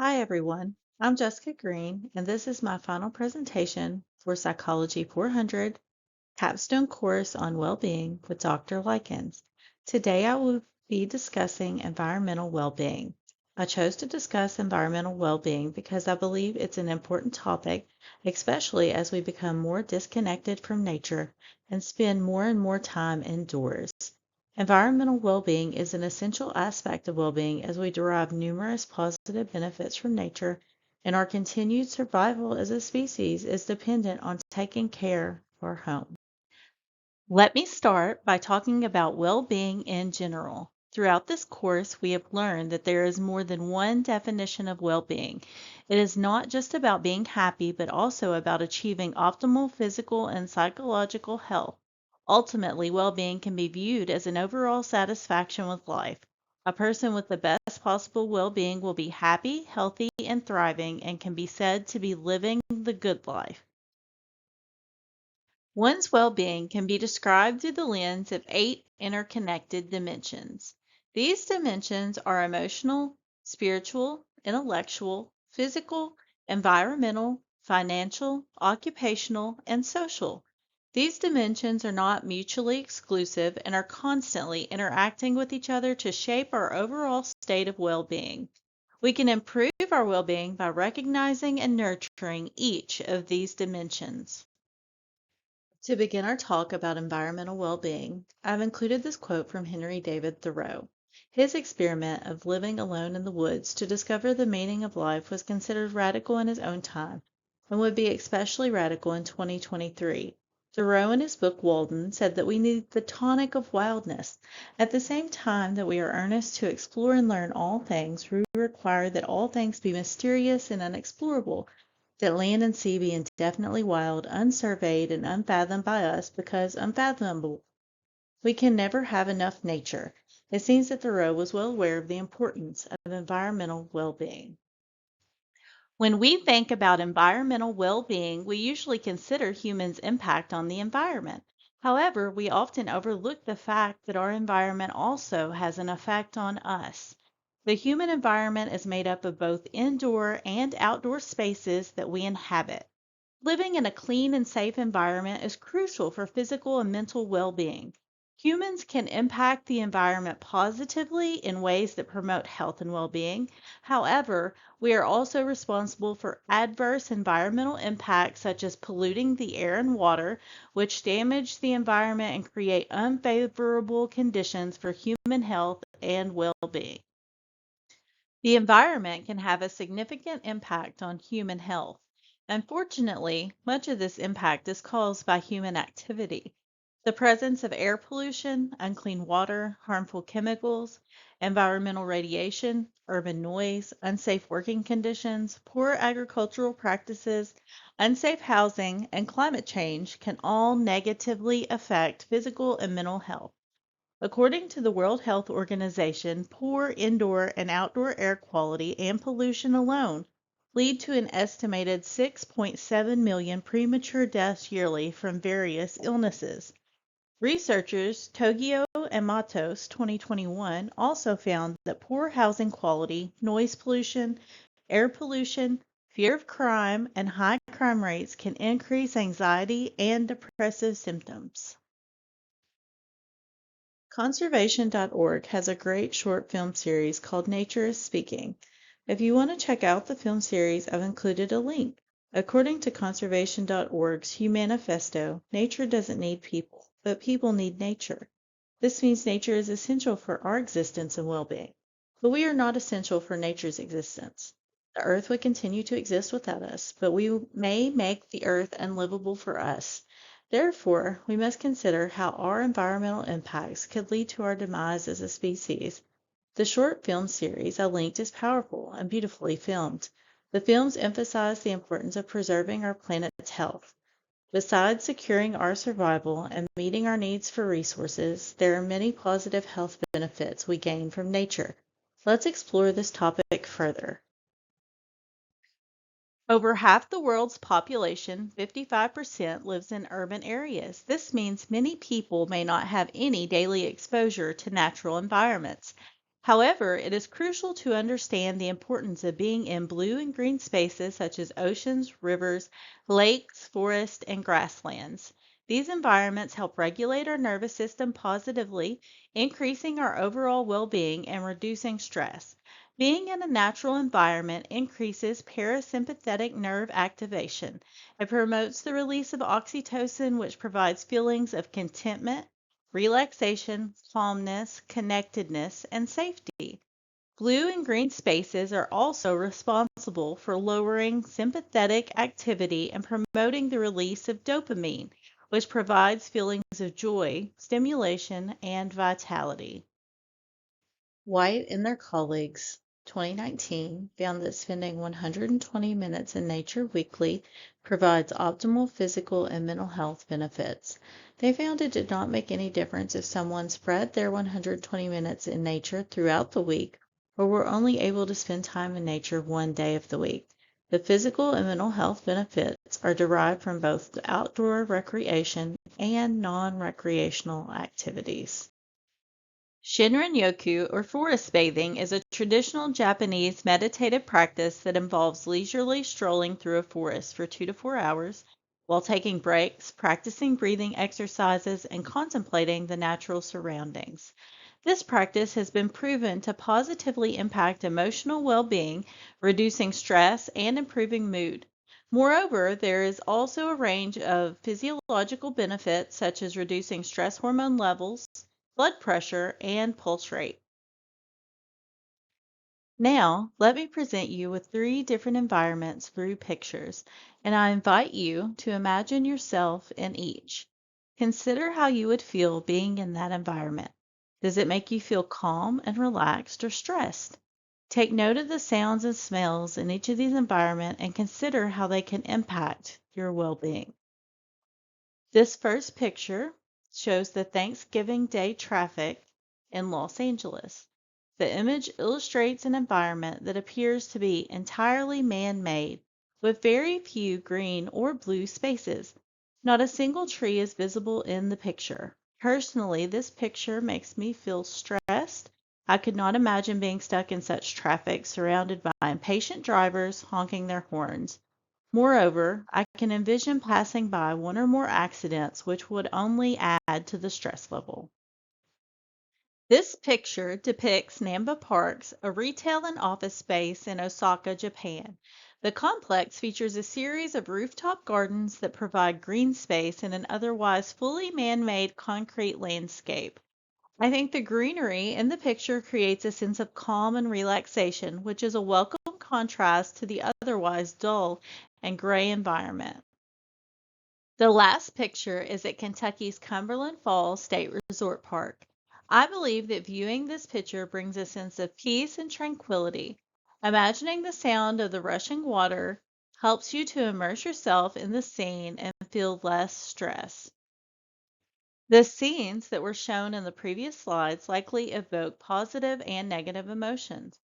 Hi, everyone. I'm Jessica Green, and this is my final presentation for Psychology 400 Capstone Course on Well-Being with Dr. Likens. Today, I will be discussing environmental well-being. I chose to discuss environmental well-being because I believe it's an important topic, especially as we become more disconnected from nature and spend more and more time indoors. Environmental well-being is an essential aspect of well-being as we derive numerous positive benefits from nature, and our continued survival as a species is dependent on taking care of our home. Let me start by talking about well-being in general. Throughout this course, we have learned that there is more than one definition of well-being. It is not just about being happy, but also about achieving optimal physical and psychological health. Ultimately, well-being can be viewed as an overall satisfaction with life. A person with the best possible well-being will be happy, healthy, and thriving, and can be said to be living the good life. One's well-being can be described through the lens of 8 interconnected dimensions. These dimensions are emotional, spiritual, intellectual, physical, environmental, financial, occupational, and social. These dimensions are not mutually exclusive and are constantly interacting with each other to shape our overall state of well-being. We can improve our well-being by recognizing and nurturing each of these dimensions. To begin our talk about environmental well-being, I've included this quote from Henry David Thoreau. His experiment of living alone in the woods to discover the meaning of life was considered radical in his own time and would be especially radical in 2023. Thoreau in his book Walden said that we need the tonic of wildness. At the same time that we are earnest to explore and learn all things, we require that all things be mysterious and unexplorable, that land and sea be indefinitely wild, unsurveyed, and unfathomed by us because unfathomable. We can never have enough nature. It seems that Thoreau was well aware of the importance of environmental well-being. When we think about environmental well-being, we usually consider humans' impact on the environment. However, we often overlook the fact that our environment also has an effect on us. The human environment is made up of both indoor and outdoor spaces that we inhabit. Living in a clean and safe environment is crucial for physical and mental well-being. Humans can impact the environment positively in ways that promote health and well-being. However, we are also responsible for adverse environmental impacts such as polluting the air and water, which damage the environment and create unfavorable conditions for human health and well-being. The environment can have a significant impact on human health. Unfortunately, much of this impact is caused by human activity. The presence of air pollution, unclean water, harmful chemicals, environmental radiation, urban noise, unsafe working conditions, poor agricultural practices, unsafe housing, and climate change can all negatively affect physical and mental health. According to the World Health Organization, poor indoor and outdoor air quality and pollution alone lead to an estimated 6.7 million premature deaths yearly from various illnesses. Researchers Togio and Matos 2021 also found that poor housing quality, noise pollution, air pollution, fear of crime, and high crime rates can increase anxiety and depressive symptoms. Conservation.org has a great short film series called Nature is Speaking. If you want to check out the film series, I've included a link. According to Conservation.org's Humanifesto, nature doesn't need people, but people need nature. This means nature is essential for our existence and well-being, but we are not essential for nature's existence. The earth would continue to exist without us, but we may make the earth unlivable for us. Therefore, we must consider how our environmental impacts could lead to our demise as a species. The short film series I linked is powerful and beautifully filmed. The films emphasize the importance of preserving our planet's health. Besides securing our survival and meeting our needs for resources, there are many positive health benefits we gain from nature. Let's explore this topic further. Over half the world's population, 55%, lives in urban areas. This means many people may not have any daily exposure to natural environments. However, it is crucial to understand the importance of being in blue and green spaces such as oceans, rivers, lakes, forests, and grasslands. These environments help regulate our nervous system positively, increasing our overall well-being and reducing stress. Being in a natural environment increases parasympathetic nerve activation. It promotes the release of oxytocin, which provides feelings of contentment, relaxation, calmness, connectedness, and safety. Blue and green spaces are also responsible for lowering sympathetic activity and promoting the release of dopamine, which provides feelings of joy, stimulation, and vitality. White and their colleagues, 2019, found that spending 120 minutes in nature weekly provides optimal physical and mental health benefits. They found it did not make any difference if someone spread their 120 minutes in nature throughout the week or were only able to spend time in nature one day of the week. The physical and mental health benefits are derived from both the outdoor recreation and non-recreational activities. Shinrin-yoku, or forest bathing, is a traditional Japanese meditative practice that involves leisurely strolling through a forest for 2 to 4 hours while taking breaks, practicing breathing exercises, and contemplating the natural surroundings. This practice has been proven to positively impact emotional well-being, reducing stress, and improving mood. Moreover, there is also a range of physiological benefits such as reducing stress hormone levels, blood pressure, and pulse rate. Now, let me present you with 3 different environments through pictures, and I invite you to imagine yourself in each. Consider how you would feel being in that environment. Does it make you feel calm and relaxed or stressed? Take note of the sounds and smells in each of these environments and consider how they can impact your well-being. This first picture shows the Thanksgiving Day traffic in Los Angeles. The image illustrates an environment that appears to be entirely man-made, with very few green or blue spaces. Not a single tree is visible in the picture. Personally, this picture makes me feel stressed. I could not imagine being stuck in such traffic surrounded by impatient drivers honking their horns. Moreover, I can envision passing by one or more accidents which would only add to the stress level. This picture depicts Namba Parks, a retail and office space in Osaka, Japan. The complex features a series of rooftop gardens that provide green space in an otherwise fully man-made concrete landscape. I think the greenery in the picture creates a sense of calm and relaxation, which is a welcome contrast to the otherwise dull and gray environment. The last picture is at Kentucky's Cumberland Falls State Resort Park. I believe that viewing this picture brings a sense of peace and tranquility. Imagining the sound of the rushing water helps you to immerse yourself in the scene and feel less stress. The scenes that were shown in the previous slides likely evoke positive and negative emotions.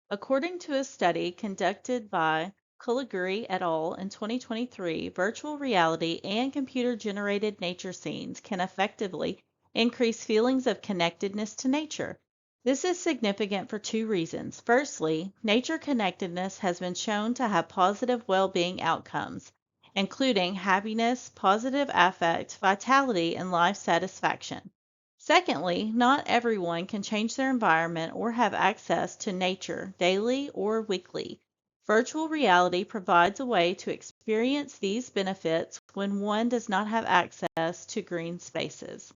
According to a study conducted by Kuliguri et al. In 2023, virtual reality and computer-generated nature scenes can effectively increase feelings of connectedness to nature. This is significant for 2 reasons. Firstly, nature connectedness has been shown to have positive well-being outcomes, including happiness, positive affect, vitality, and life satisfaction. Secondly, not everyone can change their environment or have access to nature daily or weekly. Virtual reality provides a way to experience these benefits when one does not have access to green spaces.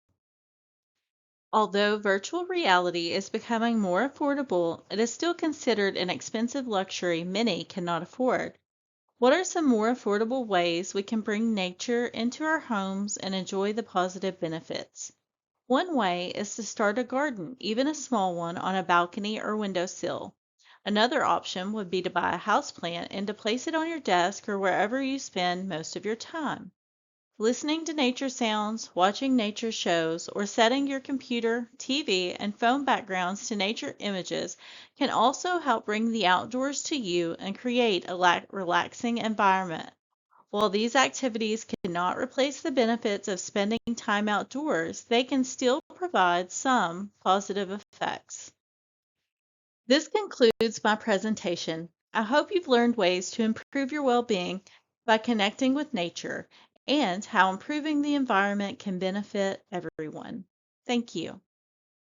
Although virtual reality is becoming more affordable, it is still considered an expensive luxury many cannot afford. What are some more affordable ways we can bring nature into our homes and enjoy the positive benefits? One way is to start a garden, even a small one, on a balcony or windowsill. Another option would be to buy a houseplant and to place it on your desk or wherever you spend most of your time. Listening to nature sounds, watching nature shows, or setting your computer, TV, and phone backgrounds to nature images can also help bring the outdoors to you and create a relaxing environment. While these activities cannot replace the benefits of spending time outdoors, they can still provide some positive effects. This concludes my presentation. I hope you've learned ways to improve your well-being by connecting with nature and how improving the environment can benefit everyone. Thank you.